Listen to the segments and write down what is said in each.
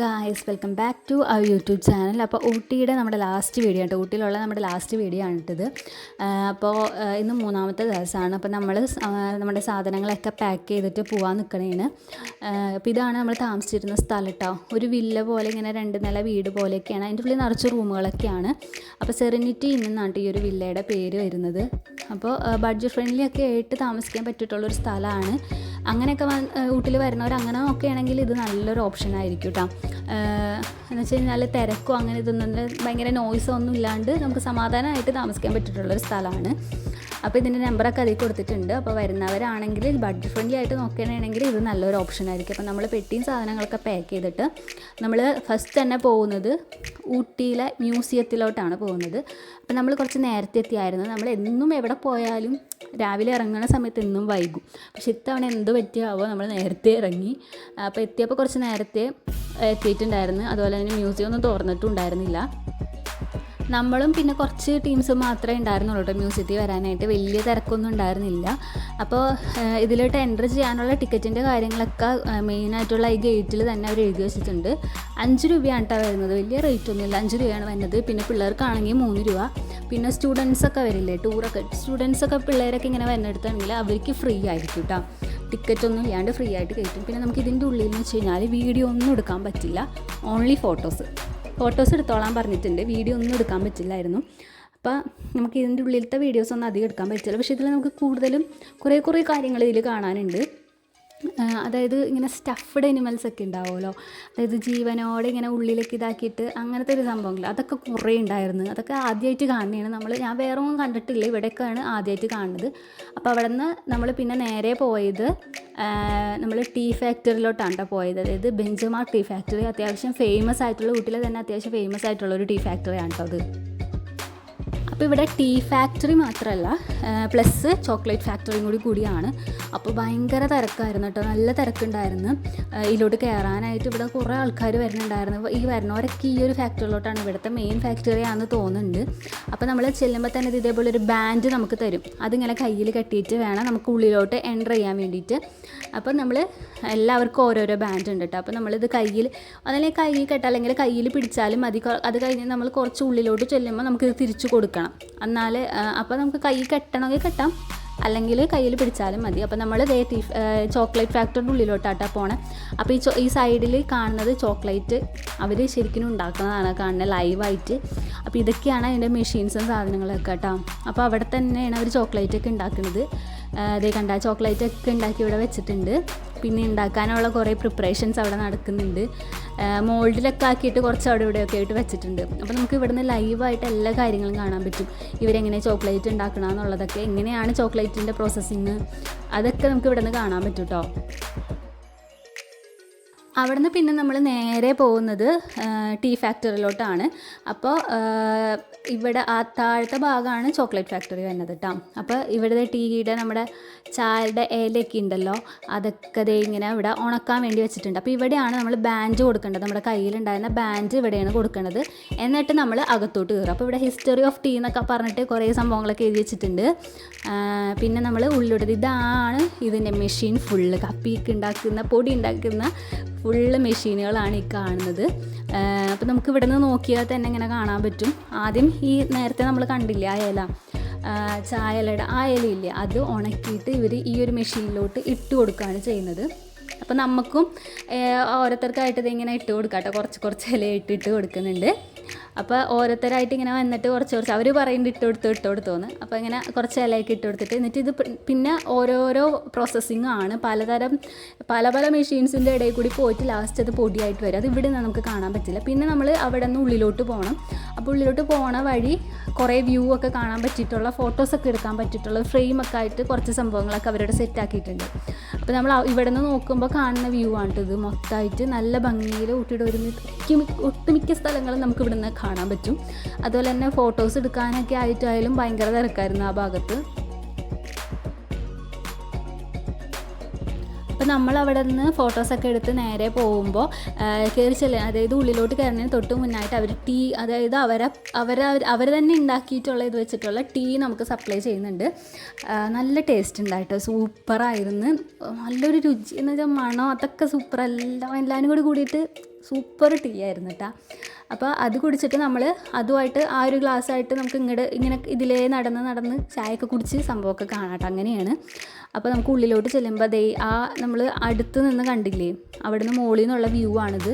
Guys, welcome back to our YouTube channel. അപ്പോൾ ഊട്ടിയുടെ നമ്മുടെ ലാസ്റ്റ് വീഡിയോ ആണ്, ഊട്ടിയിലുള്ള നമ്മുടെ ലാസ്റ്റ് വീഡിയോ ആണിട്ടത്. അപ്പോൾ ഇന്ന് മൂന്നാമത്തെ ദിവസമാണ്. അപ്പോൾ നമ്മൾ നമ്മുടെ സാധനങ്ങളൊക്കെ പാക്ക് ചെയ്തിട്ട് പോകാൻ നിൽക്കണേന്. അപ്പോൾ ഇതാണ് നമ്മൾ താമസിച്ചിരുന്ന സ്ഥലം കേട്ടോ. ഒരു വില്ല പോലെ ഇങ്ങനെ 2 നില വീട് പോലെയൊക്കെയാണ്. അതിൻ്റെ ഉള്ളിൽ നിറച്ച് റൂമുകളൊക്കെയാണ്. അപ്പോൾ സെറനിറ്റി ഇന്നാണ് ഈ ഒരു വില്ലയുടെ പേര് വരുന്നത്. അപ്പോൾ ബഡ്ജറ്റ് ഫ്രണ്ട്ലി ഒക്കെ ആയിട്ട് താമസിക്കാൻ പറ്റിയിട്ടുള്ളൊരു സ്ഥലമാണ്. അങ്ങനെയൊക്കെ ഊട്ടിൽ വരുന്നവർ അങ്ങനെ ഒക്കെ ആണെങ്കിൽ ഇത് നല്ലൊരു ഓപ്ഷൻ ആയിരിക്കും കേട്ടോ. എന്ന് വെച്ച് കഴിഞ്ഞാൽ തിരക്കോ അങ്ങനെ ഇതൊന്നും ഭയങ്കര നോയ്സോ ഒന്നും ഇല്ലാണ്ട് നമുക്ക് സമാധാനമായിട്ട് താമസിക്കാൻ പറ്റിയിട്ടുള്ളൊരു സ്ഥലമാണ്. അപ്പോൾ ഇതിൻ്റെ നമ്പറൊക്കെ അതിൽ കൊടുത്തിട്ടുണ്ട്. അപ്പോൾ വരുന്നവരാണെങ്കിൽ ബഡ്ജറ്റ് ഫ്രണ്ട്ലി ആയിട്ട് നോക്കുകയാണെങ്കിൽ ഇത് നല്ലൊരു ഓപ്ഷൻ ആയിരിക്കും. അപ്പോൾ നമ്മൾ പെട്ടിയും സാധനങ്ങളൊക്കെ പാക്ക് ചെയ്തിട്ട് നമ്മൾ ഫസ്റ്റ് തന്നെ പോകുന്നത് ഊട്ടിയിലെ മ്യൂസിയത്തിലോട്ടാണ് പോകുന്നത്. അപ്പോൾ നമ്മൾ കുറച്ച് നേരത്തെ എത്തിയായിരുന്നു. നമ്മൾ എന്നും എവിടെ പോയാലും രാവിലെ ഇറങ്ങുന്ന സമയത്ത് എന്നും വൈകും. പക്ഷെ ഇത്തവണ എന്ത് പറ്റിയാവോ നമ്മൾ നേരത്തെ ഇറങ്ങി. അപ്പോൾ എത്തിയപ്പോൾ കുറച്ച് നേരത്തെ എത്തിയിട്ടുണ്ടായിരുന്നു. അതുപോലെ തന്നെ മ്യൂസിയം ഒന്നും തുറന്നിട്ടുണ്ടായിരുന്നില്ല. നമ്മളും പിന്നെ കുറച്ച് ടീംസ് മാത്രമേ ഉണ്ടായിരുന്നുള്ളൂ കേട്ടോ മ്യൂസിയത്തിൽ വരാനായിട്ട്. വലിയ തിരക്കൊന്നും ഉണ്ടായിരുന്നില്ല. അപ്പോൾ ഇതിലോട്ട് എൻ്റർ ചെയ്യാനുള്ള ടിക്കറ്റിൻ്റെ കാര്യങ്ങളൊക്കെ മെയിനായിട്ടുള്ള ഈ ഗേറ്റിൽ തന്നെ അവർ എഴുതി വെച്ചിട്ടുണ്ട്. 5 രൂപയാണ് കേട്ടോ വരുന്നത്. വലിയ റേറ്റ് ഒന്നുമില്ല, 5 രൂപയാണ് വരുന്നത്. പിന്നെ പിള്ളേർക്കാണെങ്കിൽ 3 രൂപ. പിന്നെ സ്റ്റുഡൻസൊക്കെ വരില്ലേ, ടൂറൊക്കെ സ്റ്റുഡൻസൊക്കെ പിള്ളേരൊക്കെ ഇങ്ങനെ വരുന്നിടത്താണെങ്കിൽ അവർക്ക് ഫ്രീ ആയിരിക്കും കേട്ടോ. ടിക്കറ്റൊന്നും ഇല്ലാണ്ട് ഫ്രീ ആയിട്ട് കയറ്റും. പിന്നെ നമുക്ക് ഇതിൻ്റെ ഉള്ളിൽ എന്ന് വെച്ച് കഴിഞ്ഞാൽ വീഡിയോ ഒന്നും എടുക്കാൻ പറ്റില്ല, ഓൺലി ഫോട്ടോസ് എടുത്തോളാൻ പറഞ്ഞിട്ടുണ്ട്. വീഡിയോ ഒന്നും എടുക്കാൻ പറ്റില്ലായിരുന്നു. അപ്പോൾ നമുക്ക് ഇതിൻ്റെ ഉള്ളിലത്തെ വീഡിയോസ് ഒന്നും അധികം എടുക്കാൻ പറ്റില്ല. പക്ഷേ ഇതിൽ നമുക്ക് കൂടുതലും കുറേ കാര്യങ്ങൾ ഇതിൽ കാണാനുണ്ട്. അതായത് ഇങ്ങനെ സ്റ്റഫ്ഡ് അനിമൽസ് ഒക്കെ ഉണ്ടാവുമല്ലോ, അതായത് ജീവനോടെ ഇങ്ങനെ ഉള്ളിലേക്ക് ഇതാക്കിയിട്ട് അങ്ങനത്തെ ഒരു സംഭവങ്ങൾ, അതൊക്കെ കുറേ ഉണ്ടായിരുന്നു. അതൊക്കെ ആദ്യമായിട്ട് കാണുന്നതാണ് ഞാൻ വേറെ ഒന്നും കണ്ടിട്ടില്ല, ഇവിടെയൊക്കെയാണ് ആദ്യമായിട്ട് കാണുന്നത്. അപ്പോൾ അവിടെ നിന്ന് നമ്മൾ പിന്നെ നേരെ പോയത് നമ്മൾ ടീ ഫാക്ടറിയിലോട്ടാണ് കേട്ടോ പോയത്. അതായത് ബെഞ്ചമാർ ടീ ഫാക്ടറി, അത്യാവശ്യം ഫേമസ് ആയിട്ടുള്ള, ഊട്ടിയിലെ തന്നെ അത്യാവശ്യം ഫേമസ് ആയിട്ടുള്ളൊരു ടീ ഫാക്ടറിയാണ് കേട്ടോ അത്. അപ്പോൾ ഇവിടെ ടീ ഫാക്ടറി മാത്രമല്ല പ്ലസ് ചോക്ലേറ്റ് ഫാക്ടറിയും കൂടിയാണ്. അപ്പോൾ ഭയങ്കര തിരക്കായിരുന്നു കേട്ടോ, നല്ല തിരക്കുണ്ടായിരുന്നു. ഇതിലോട്ട് കയറാനായിട്ട് ഇവിടെ കുറേ ആൾക്കാർ വരുന്നുണ്ടായിരുന്നു. ഈ വരുന്നവരൊക്കെ ഈ ഒരു ഫാക്ടറിയിലോട്ടാണ്, ഇവിടുത്തെ മെയിൻ ഫാക്ടറിയാണെന്ന് തോന്നുന്നുണ്ട്. അപ്പോൾ നമ്മൾ ചെല്ലുമ്പോൾ തന്നെ ഇതേപോലെ ഒരു ബാൻഡ് നമുക്ക് തരും. അതിങ്ങനെ കയ്യിൽ കെട്ടിയിട്ട് വേണം നമുക്ക് ഉള്ളിലോട്ട് എൻ്റർ ചെയ്യാൻ വേണ്ടിയിട്ട്. അപ്പോൾ നമ്മൾ എല്ലാവർക്കും ഓരോരോ ബാൻഡ് ഉണ്ട് കേട്ടോ. അപ്പോൾ നമ്മളിത് അതല്ലെങ്കിൽ കയ്യിൽ കെട്ടാം, അല്ലെങ്കിൽ കയ്യിൽ പിടിച്ചാലും മതി. അത് കഴിഞ്ഞ് നമ്മൾ കുറച്ച് ഉള്ളിലോട്ട് ചെല്ലുമ്പോൾ നമുക്കിത് തിരിച്ചു കൊടുക്കണം. എന്നാൽ അപ്പോൾ നമുക്ക് കൈ കെട്ടണമെങ്കിൽ കെട്ടാം, അല്ലെങ്കിൽ കയ്യിൽ പിടിച്ചാലും മതി. അപ്പോൾ നമ്മൾ ചോക്ലേറ്റ് ഫാക്ടറിയുടെ ഉള്ളിലോട്ടാട്ടാ പോണേ. അപ്പോൾ ഈ സൈഡിൽ കാണുന്നത് ചോക്ലേറ്റ് അവർ ശരിക്കും ഉണ്ടാക്കുന്നതാണ് കാണുന്നത് ലൈവായിട്ട്. അപ്പോൾ ഇതൊക്കെയാണ് അതിൻ്റെ മെഷീൻസും സാധനങ്ങളൊക്കെ കേട്ടോ. അപ്പോൾ അവിടെ തന്നെയാണ് അവർ ചോക്ലേറ്റൊക്കെ ഉണ്ടാക്കുന്നത്. അതേ കണ്ട ചോക്ലേറ്റൊക്കെ ഉണ്ടാക്കി ഇവിടെ വെച്ചിട്ടുണ്ട്. പിന്നെ ഉണ്ടാക്കാനുള്ള കുറേ പ്രിപ്പറേഷൻസ് അവിടെ നടക്കുന്നുണ്ട്. മോൾഡിലൊക്കെ ആക്കിയിട്ട് കുറച്ച് അവിടെ ഇവിടെയൊക്കെ ആയിട്ട് വെച്ചിട്ടുണ്ട്. അപ്പോൾ നമുക്ക് ഇവിടുന്ന് ലൈവായിട്ട് എല്ലാ കാര്യങ്ങളും കാണാൻ പറ്റും. ഇവരെങ്ങനെ ചോക്ലേറ്റ് ഉണ്ടാക്കണമെന്നുള്ളതൊക്കെ, എങ്ങനെയാണ് ചോക്ലേറ്റിൻ്റെ പ്രോസസ്സിങ്, അതൊക്കെ നമുക്ക് ഇവിടുന്ന് കാണാൻ പറ്റും കേട്ടോ. അവിടുന്ന് പിന്നെ നമ്മൾ നേരെ പോകുന്നത് ടീ ഫാക്ടറിയിലോട്ടാണ്. അപ്പോൾ ഇവിടെ ആ താഴത്തെ ഭാഗമാണ് ചോക്ലേറ്റ് ഫാക്ടറി വരുന്നത് കേട്ടോ. അപ്പോൾ ഇവിടുത്തെ ടീയുടെ നമ്മുടെ ചായയുടെ ഇലയൊക്കെ ഉണ്ടല്ലോ, അതൊക്കെ ദേ ഇങ്ങനെ ഇവിടെ ഉണക്കാൻ വേണ്ടി വെച്ചിട്ടുണ്ട്. അപ്പോൾ ഇവിടെയാണ് നമ്മൾ ബാൻഡ് കൊടുക്കേണ്ടത്. നമ്മുടെ കയ്യിലുണ്ടായിരുന്ന ബാൻഡ് ഇവിടെയാണ് കൊടുക്കേണ്ടത്. എന്നിട്ട് നമ്മൾ അകത്തോട്ട് കയറും. അപ്പോൾ ഇവിടെ ഹിസ്റ്ററി ഓഫ് ടീ എന്നൊക്കെ പറഞ്ഞിട്ട് കുറേ സംഭവങ്ങളൊക്കെ എഴുതി വെച്ചിട്ടുണ്ട്. പിന്നെ നമ്മൾ ഉള്ളിലോട്ട് ഇതാണ് ഇതിൻ്റെ മെഷീൻ. ഫുള്ള് കപ്പിയൊക്കെ ഉണ്ടാക്കുന്ന, പൊടി ഉണ്ടാക്കുന്ന ഫുള്ള് മെഷീനുകളാണ് ഈ കാണുന്നത്. അപ്പോൾ നമുക്ക് ഇവിടെ നിന്ന് നോക്കിയാൽ തന്നെ ഇങ്ങനെ കാണാൻ പറ്റും. ആദ്യം ഈ നേരത്തെ നമ്മൾ കണ്ടില്ല ആ ഇല, ചായലയുടെ ആ ഇലയില്ലേ, അത് ഉണക്കിയിട്ട് ഇവർ ഈ ഒരു മെഷീനിലോട്ട് ഇട്ട് കൊടുക്കുകയാണ് ചെയ്യുന്നത്. അപ്പോൾ നമുക്കും ഓരോരുത്തർക്കായിട്ട് ഇതിങ്ങനെ ഇട്ട് കൊടുക്കാം കേട്ടോ. കുറച്ച് ഇല ഇട്ട് കൊടുക്കുന്നുണ്ട്. അപ്പോൾ ഓരോരുത്തരായിട്ട് ഇങ്ങനെ വന്നിട്ട് കുറച്ച് അവർ പറയുന്നുണ്ട് ഇട്ട് കൊടുത്തോന്ന്. അപ്പോൾ ഇങ്ങനെ കുറച്ച് ഇലയൊക്കെ ഇട്ട് കൊടുത്തിട്ട് എന്നിട്ട് ഇത് പിന്നെ ഓരോരോ പ്രോസസ്സിങ് ആണ്. പല മെഷീൻസിൻ്റെ ഇടയിൽ കൂടി പോയിട്ട് ലാസ്റ്റ് അത് പൊടിയായിട്ട് വരും. അത് ഇവിടെ നിന്ന് നമുക്ക് കാണാൻ പറ്റില്ല. പിന്നെ നമ്മൾ അവിടെ നിന്ന് ഉള്ളിലോട്ട് പോകണം. അപ്പോൾ ഉള്ളിലോട്ട് പോകണ വഴി കുറേ വ്യൂ ഒക്കെ കാണാൻ പറ്റിയിട്ടുള്ള, ഫോട്ടോസൊക്കെ എടുക്കാൻ പറ്റിയിട്ടുള്ള ഫ്രെയിമൊക്കെ ആയിട്ട് കുറച്ച് സംഭവങ്ങളൊക്കെ അവരുടെ സെറ്റാക്കിയിട്ടുണ്ട്. അപ്പോൾ നമ്മൾ ഇവിടെ നിന്ന് നോക്കുമ്പോൾ കാണുന്ന വ്യൂ ആണ് ഇത് മൊത്തമായിട്ട്. നല്ല ഭംഗിയിൽ ഊട്ടിയുടെ ഒട്ടുമിക്ക സ്ഥലങ്ങളും നമുക്ക് ഇവിടെ നിന്ന് കാണാൻ പറ്റും. അതുപോലെ തന്നെ ഫോട്ടോസ് എടുക്കാനൊക്കെ ആയിട്ടായാലും ഭയങ്കര തിരക്കായിരുന്നു ആ ഭാഗത്ത്. അപ്പോൾ നമ്മൾ അവിടെ നിന്ന് ഫോട്ടോസൊക്കെ എടുത്ത് നേരെ പോകുമ്പോൾ കയറി ചെല്ലുക, അതായത് ഉള്ളിലോട്ട് കയറുന്നതിന് തൊട്ട് മുന്നായിട്ട് അവർ ടീ, അതായത് അവർ തന്നെ ഉണ്ടാക്കിയിട്ടുള്ള ഇത് വെച്ചിട്ടുള്ള ടീ നമുക്ക് സപ്ലൈ ചെയ്യുന്നുണ്ട്. നല്ല ടേസ്റ്റ് ഉണ്ടായിട്ടോ, സൂപ്പറായിരുന്നു. നല്ലൊരു രുചി എന്ന് വെച്ചാൽ മണം അതൊക്കെ സൂപ്പർ, എല്ലാവരും കൂടി കൂടിയിട്ട് സൂപ്പർ ടീ ആയിരുന്നു കേട്ടോ. അപ്പോൾ അത് കുടിച്ചിട്ട് നമ്മൾ അതുമായിട്ട് ആ ഒരു ഗ്ലാസ്സായിട്ട് നമുക്ക് ഇങ്ങനെ ഇതിലേ നടന്ന് ചായയൊക്കെ കുടിച്ച് സംഭവമൊക്കെ കാണാട്ടോ, അങ്ങനെയാണ്. അപ്പോൾ നമുക്ക് ഉള്ളിലോട്ട് ചെല്ലുമ്പോൾ നമ്മൾ അടുത്ത് നിന്ന് കണ്ടില്ലേ, അവിടെ നിന്ന് മുകളിൽ നിന്നുള്ള വ്യൂ ആണിത്.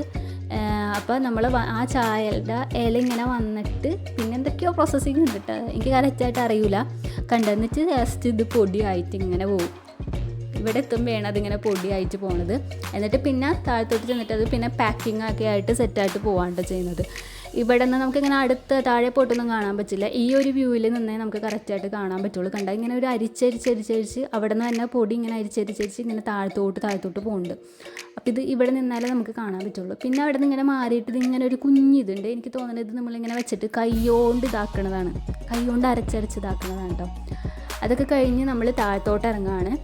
അപ്പോൾ നമ്മൾ ആ ചായയുടെ ഇല ഇങ്ങനെ വന്നിട്ട് പിന്നെ എന്തൊക്കെയോ പ്രോസസ്സിങ് ഉണ്ട് കേട്ടോ, എനിക്ക് കറക്റ്റായിട്ട് അറിയില്ല. കണ്ടെന്നിട്ട് ജസ്റ്റ് ഇത് പൊടിയായിട്ട് ഇങ്ങനെ പോകും. ഇവിടെ എത്തുമ്പോഴാണ് അതിങ്ങനെ പൊടിയായിട്ട് പോകുന്നത്. എന്നിട്ട് പിന്നെ താഴത്തോട്ട് ചെന്നിട്ട് അത് പിന്നെ പാക്കിംഗ് ഒക്കെ ആയിട്ട് സെറ്റായിട്ട് പോകാണ്ട് ചെയ്യുന്നത്. ഇവിടെ നിന്ന് നമുക്കിങ്ങനെ അടുത്ത് താഴെ പോയിട്ടൊന്നും കാണാൻ പറ്റില്ല. ഈ ഒരു വ്യൂവിൽ നിന്നേ നമുക്ക് കറക്റ്റായിട്ട് കാണാൻ പറ്റുള്ളൂ. കണ്ടാൽ ഇങ്ങനെ ഒരു അരിച്ചരിച്ച് അവിടെ നിന്ന് തന്നെ പൊടി ഇങ്ങനെ അരിച്ചരിച്ച് ഇങ്ങനെ താഴത്തോട്ട് പോകുന്നുണ്ട്. അപ്പോൾ ഇത് ഇവിടെ നിന്നാലേ നമുക്ക് കാണാൻ പറ്റുള്ളൂ. പിന്നെ അവിടെ നിന്ന് ഇങ്ങനെ മാറിയിട്ട് ഇതിങ്ങനെ ഒരു കുഞ്ഞിതുണ്ട്, എനിക്ക് തോന്നുന്നത് നമ്മളിങ്ങനെ വെച്ചിട്ട് കൈകൊണ്ട് അരച്ചരച്ച് ഇതാക്കുന്നതാണ് കേട്ടോ. അതൊക്കെ കഴിഞ്ഞ് നമ്മൾ താഴത്തോട്ട് ഇറങ്ങുകയാണ്.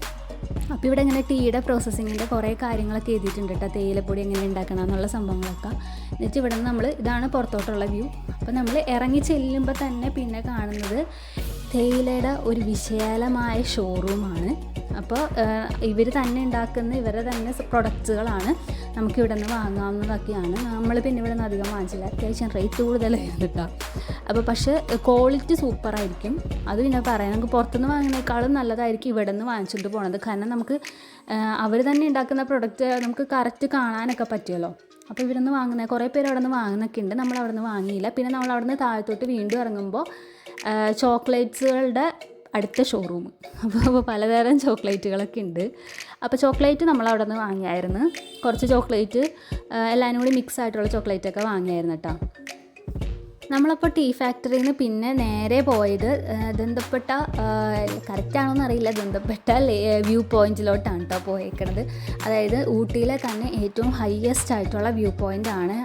അപ്പോൾ ഇവിടെ ഇങ്ങനെ ടീയുടെ പ്രോസസ്സിങ്ങിൻ്റെ കുറേ കാര്യങ്ങളൊക്കെ എഴുതിയിട്ടുണ്ട് കേട്ടോ, തേയിലപ്പൊടി എങ്ങനെ ഉണ്ടാക്കണം എന്നുള്ള സംഭവങ്ങളൊക്കെ. എന്നിട്ട് ഇവിടെ നിന്ന് ഇതാണ് പുറത്തോട്ടുള്ള വ്യൂ. അപ്പോൾ നമ്മൾ ഇറങ്ങി ചെല്ലുമ്പോൾ തന്നെ പിന്നെ കാണുന്നത് തേയിലയുടെ ഒരു വിശാലമായ ഷോറൂമാണ്. അപ്പോൾ ഇവർ തന്നെ ഉണ്ടാക്കുന്ന ഇവരുടെ തന്നെ പ്രൊഡക്ട്സുകളാണ് നമുക്കിവിടെ നിന്ന് വാങ്ങാവുന്നതൊക്കെയാണ്. നമ്മൾ പിന്നെ ഇവിടെ നിന്ന് അധികം വാങ്ങിച്ചില്ല, അത്യാവശ്യം റേറ്റ് കൂടുതലായിരുന്നു കേട്ടോ. അപ്പോൾ പക്ഷേ ക്വാളിറ്റി സൂപ്പറായിരിക്കും, അത് പിന്നെ പറയാം. നമുക്ക് പുറത്തുനിന്ന് വാങ്ങുന്നതിനേക്കാളും നല്ലതായിരിക്കും ഇവിടെ നിന്ന് വാങ്ങിച്ചിട്ട് പോകണത്. കാരണം നമുക്ക് അവർ തന്നെ ഉണ്ടാക്കുന്ന പ്രൊഡക്റ്റ് നമുക്ക് കറക്റ്റ് കാണാനൊക്കെ പറ്റുമല്ലോ. അപ്പോൾ ഇവിടെ നിന്ന് വാങ്ങുന്ന കുറേ പേര് അവിടെ നിന്ന് വാങ്ങുന്നൊക്കെ ഉണ്ട്, നമ്മൾ അവിടെ നിന്ന് വാങ്ങിയില്ല. പിന്നെ നമ്മൾ അവിടെ നിന്ന് താഴത്തോട്ട് വീണ്ടും ഇറങ്ങുമ്പോൾ ചോക്ലേറ്റ്സുകളുടെ അടുത്ത ഷോറൂം. അപ്പോൾ പലതരം ചോക്ലേറ്റുകളൊക്കെ ഉണ്ട്. അപ്പോൾ ചോക്ലേറ്റ് നമ്മൾ അവിടെ നിന്ന് വാങ്ങിയായിരുന്നു, കുറച്ച് ചോക്ലേറ്റ് എല്ലാവരും കൂടി മിക്സ് ആയിട്ടുള്ള ചോക്ലേറ്റൊക്കെ വാങ്ങിയായിരുന്നു കേട്ടോ. നമ്മളപ്പോൾ ടീ ഫാക്ടറിയിൽ നിന്ന് പിന്നെ നേരെ പോയത് ബന്ധപ്പെട്ട കറക്റ്റാണോന്ന് അറിയില്ല, ബന്ധപ്പെട്ട വ്യൂ പോയിൻറ്റിലോട്ടാണ് കേട്ടോ പോയേക്കണത്. അതായത് ഊട്ടിയിലെ തന്നെ ഏറ്റവും ഹയ്യസ്റ്റ് ആയിട്ടുള്ള വ്യൂ പോയിൻ്റാണ്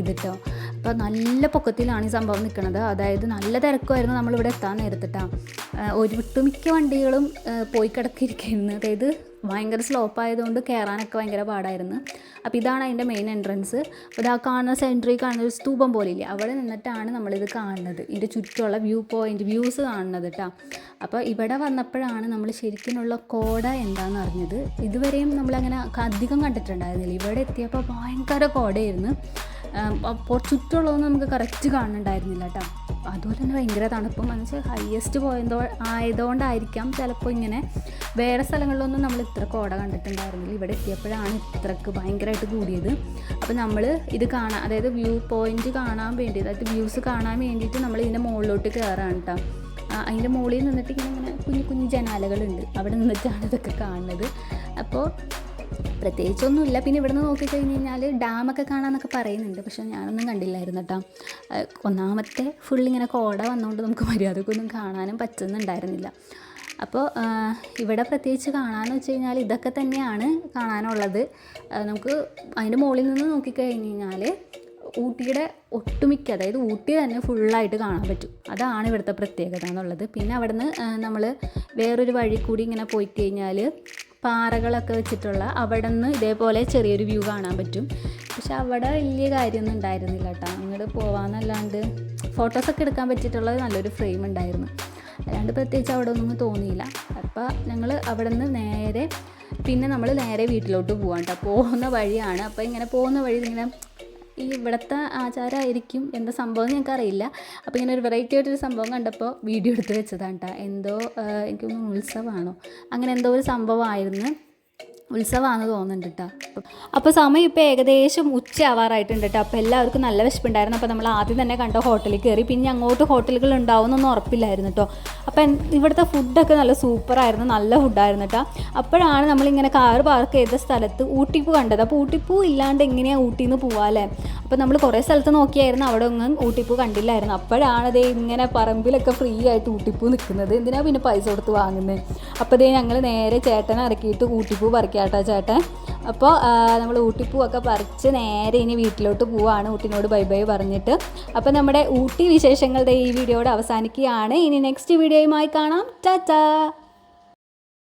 ഇത് കേട്ടോ. അപ്പോൾ നല്ല പൊക്കത്തിലാണ് ഈ സംഭവം നിൽക്കുന്നത്. അതായത് നല്ല തിരക്കുമായിരുന്നു നമ്മളിവിടെ എത്താൻ നേരത്തിട്ടാണ്. ഒട്ടുമിക്ക വണ്ടികളും പോയി കിടക്കിയിരിക്കുന്നു. അതായത് ഭയങ്കര സ്ലോപ്പായതുകൊണ്ട് കയറാനൊക്കെ ഭയങ്കര പാടായിരുന്നു. അപ്പോൾ ഇതാണ് അതിൻ്റെ മെയിൻ എൻട്രൻസ്. അപ്പോൾ ഇത് ആ കാണുന്ന സെൻട്രിൽ കാണുന്ന ഒരു സ്തൂപം പോലെ ഇല്ലേ, അവിടെ നിന്നിട്ടാണ് നമ്മളിത് കാണുന്നത്, ഇതിൻ്റെ ചുറ്റുമുള്ള വ്യൂസ് കാണുന്നത് കേട്ടോ. അപ്പോൾ ഇവിടെ വന്നപ്പോഴാണ് നമ്മൾ ശരിക്കുമുള്ള കോട എന്താണെന്ന് അറിഞ്ഞത്. ഇതുവരെയും നമ്മളങ്ങനെ അധികം കണ്ടിട്ടുണ്ടായിരുന്നില്ല. ഇവിടെ എത്തിയപ്പോൾ ഭയങ്കര കോടയായിരുന്നു. അപ്പോൾ ചുറ്റുമുള്ളതൊന്നും നമുക്ക് കറക്റ്റ് കാണുന്നുണ്ടായിരുന്നില്ല കേട്ടോ. അതുപോലെ തന്നെ ഭയങ്കര തണുപ്പും, എന്നുവെച്ചാൽ ഹയ്യസ്റ്റ് ആയതുകൊണ്ടായിരിക്കാം ചിലപ്പോൾ ഇങ്ങനെ. വേറെ സ്ഥലങ്ങളിലൊന്നും നമ്മൾ ഇത്ര കോട കണ്ടിട്ടുണ്ടായിരുന്നില്ല, ഇവിടെ എത്തിയപ്പോഴാണ് ഇത്രക്ക് ഭയങ്കരമായിട്ട് കൂടിയത്. അപ്പോൾ നമ്മൾ ഇത് കാണാൻ, അതായത് വ്യൂ പോയിൻ്റ് കാണാൻ വേണ്ടി, അതായത് വ്യൂസ് കാണാൻ വേണ്ടിയിട്ട് നമ്മൾ ഇതിൻ്റെ മുകളിലോട്ട് കയറാണ് കേട്ടോ. അതിൻ്റെ മുകളിൽ നിന്നിട്ട് ഇങ്ങനെ കുഞ്ഞു ജനാലകളുണ്ട്, അവിടെ നിന്നിട്ടാണ് ഇതൊക്കെ കാണുന്നത്. അപ്പോൾ പ്രത്യേകിച്ചൊന്നുമില്ല. പിന്നെ ഇവിടെ നിന്ന് നോക്കിക്കഴിഞ്ഞ് കഴിഞ്ഞാൽ ഡാമൊക്കെ കാണാമെന്നൊക്കെ പറയുന്നുണ്ട്, പക്ഷേ ഞാനൊന്നും കണ്ടില്ലായിരുന്നു കേട്ടോ. ഒന്നാമത്തെ ഫുള്ളിങ്ങനെ കോട വന്നുകൊണ്ട് നമുക്ക് മര്യാദക്കൊന്നും കാണാനും പറ്റുന്നുണ്ടായിരുന്നില്ല. അപ്പോൾ ഇവിടെ പ്രത്യേകിച്ച് കാണാമെന്ന് വെച്ച് കഴിഞ്ഞാൽ ഇതൊക്കെ തന്നെയാണ് കാണാനുള്ളത്. നമുക്ക് അതിൻ്റെ മുകളിൽ നിന്ന് നോക്കിക്കഴിഞ്ഞ് കഴിഞ്ഞാൽ ഊട്ടിയുടെ ഒട്ടുമിക്ക, അതായത് ഊട്ടി തന്നെ ഫുള്ളായിട്ട് കാണാൻ പറ്റും. അതാണ് ഇവിടുത്തെ പ്രത്യേകത എന്നുള്ളത്. പിന്നെ അവിടെ നിന്ന് നമ്മൾ വേറൊരു വഴി കൂടി ഇങ്ങനെ പോയി കഴിഞ്ഞാൽ പാറകളൊക്കെ വെച്ചിട്ടുള്ള അവിടെ നിന്ന് ഇതേപോലെ ചെറിയൊരു വ്യൂ കാണാൻ പറ്റും. പക്ഷെ അവിടെ വലിയ കാര്യമൊന്നും ഉണ്ടായിരുന്നില്ല കേട്ടോ. അങ്ങോട്ട് പോകാമെന്നല്ലാണ്ട് ഫോട്ടോസൊക്കെ എടുക്കാൻ പറ്റിയിട്ടുള്ളത് നല്ലൊരു ഫ്രെയിം ഉണ്ടായിരുന്നു, അല്ലാണ്ട് പ്രത്യേകിച്ച് അവിടെ ഒന്നും തോന്നിയില്ല. അപ്പോൾ ഞങ്ങൾ അവിടെ നിന്ന് നമ്മൾ നേരെ വീട്ടിലോട്ട് പോകാം കേട്ടോ. പോകുന്ന വഴിയാണ്. അപ്പോൾ ഇങ്ങനെ പോകുന്ന വഴി ഇങ്ങനെ ഈ ഇവിടുത്തെ ആചാരമായിരിക്കും എന്താ സംഭവം ഞങ്ങൾക്കറിയില്ല. അപ്പോൾ ഇങ്ങനെ ഒരു വെറൈറ്റി ആയിട്ടൊരു സംഭവം കണ്ടപ്പോൾ വീഡിയോ എടുത്ത് വെച്ചതാണ് കേട്ടോ. എന്തോ എനിക്കൊന്നും ഉത്സവമാണോ അങ്ങനെ എന്തോ ഒരു സംഭവമായിരുന്നു, ഉത്സവമാണെന്ന് തോന്നുന്നുണ്ട് കേട്ടോ. അപ്പോൾ സമയം ഇപ്പോൾ ഏകദേശം ഉച്ചയാവാറായിട്ടുണ്ട് കേട്ടോ. അപ്പോൾ എല്ലാവർക്കും നല്ല വിശപ്പുണ്ടായിരുന്നു. അപ്പോൾ നമ്മൾ ആദ്യം തന്നെ കണ്ട ഹോട്ടലിൽ കയറി. പിന്നെ അങ്ങോട്ട് ഹോട്ടലുകൾ ഉണ്ടാവുമെന്നൊന്നും ഉറപ്പില്ലായിരുന്നു കേട്ടോ. അപ്പം ഇവിടുത്തെ ഫുഡൊക്കെ നല്ല സൂപ്പറായിരുന്നു, നല്ല ഫുഡായിരുന്നു കേട്ടോ. അപ്പോഴാണ് നമ്മളിങ്ങനെ കാർ പാർക്ക് ചെയ്ത സ്ഥലത്ത് ഊട്ടിപ്പൂ കണ്ടത്. അപ്പോൾ ഊട്ടിപ്പൂ ഇല്ലാണ്ട് എങ്ങനെയാണ് ഊട്ടിയിൽ നിന്ന് പോവാല്ലേ? അപ്പോൾ നമ്മൾ കുറേ സ്ഥലത്ത് നോക്കിയായിരുന്നു, അവിടെ ഒന്നും ഊട്ടിപ്പൂ കണ്ടില്ലായിരുന്നു. അപ്പോഴാണ് അതേ ഇങ്ങനെ പറമ്പിലൊക്കെ ഫ്രീ ആയിട്ട് ഊട്ടിപ്പൂ നിൽക്കുന്നത്. എന്തിനാണ് പിന്നെ പൈസ കൊടുത്ത് വാങ്ങുന്നത്? അപ്പോൾ ഇതേ ഞങ്ങൾ നേരെ ചേട്ടനെ ഇറക്കിയിട്ട് ഊട്ടിപ്പൂ പറിക്കാട്ടോ ചേട്ടൻ. അപ്പോൾ നമ്മൾ ഊട്ടിപ്പൂവൊക്കെ പറിച്ച് നേരെ ഇനി വീട്ടിലോട്ട് പോവാണ്, ഊട്ടിനോട് ബൈ ബൈ പറഞ്ഞിട്ട്. അപ്പോൾ നമ്മുടെ ഊട്ടി വിശേഷങ്ങളുടെ ഈ വീഡിയോയുടെ അവസാനിക്കുകയാണ്. ഇനി നെക്സ്റ്റ് വീഡിയോയുമായി കാണാം. ടാറ്റാ.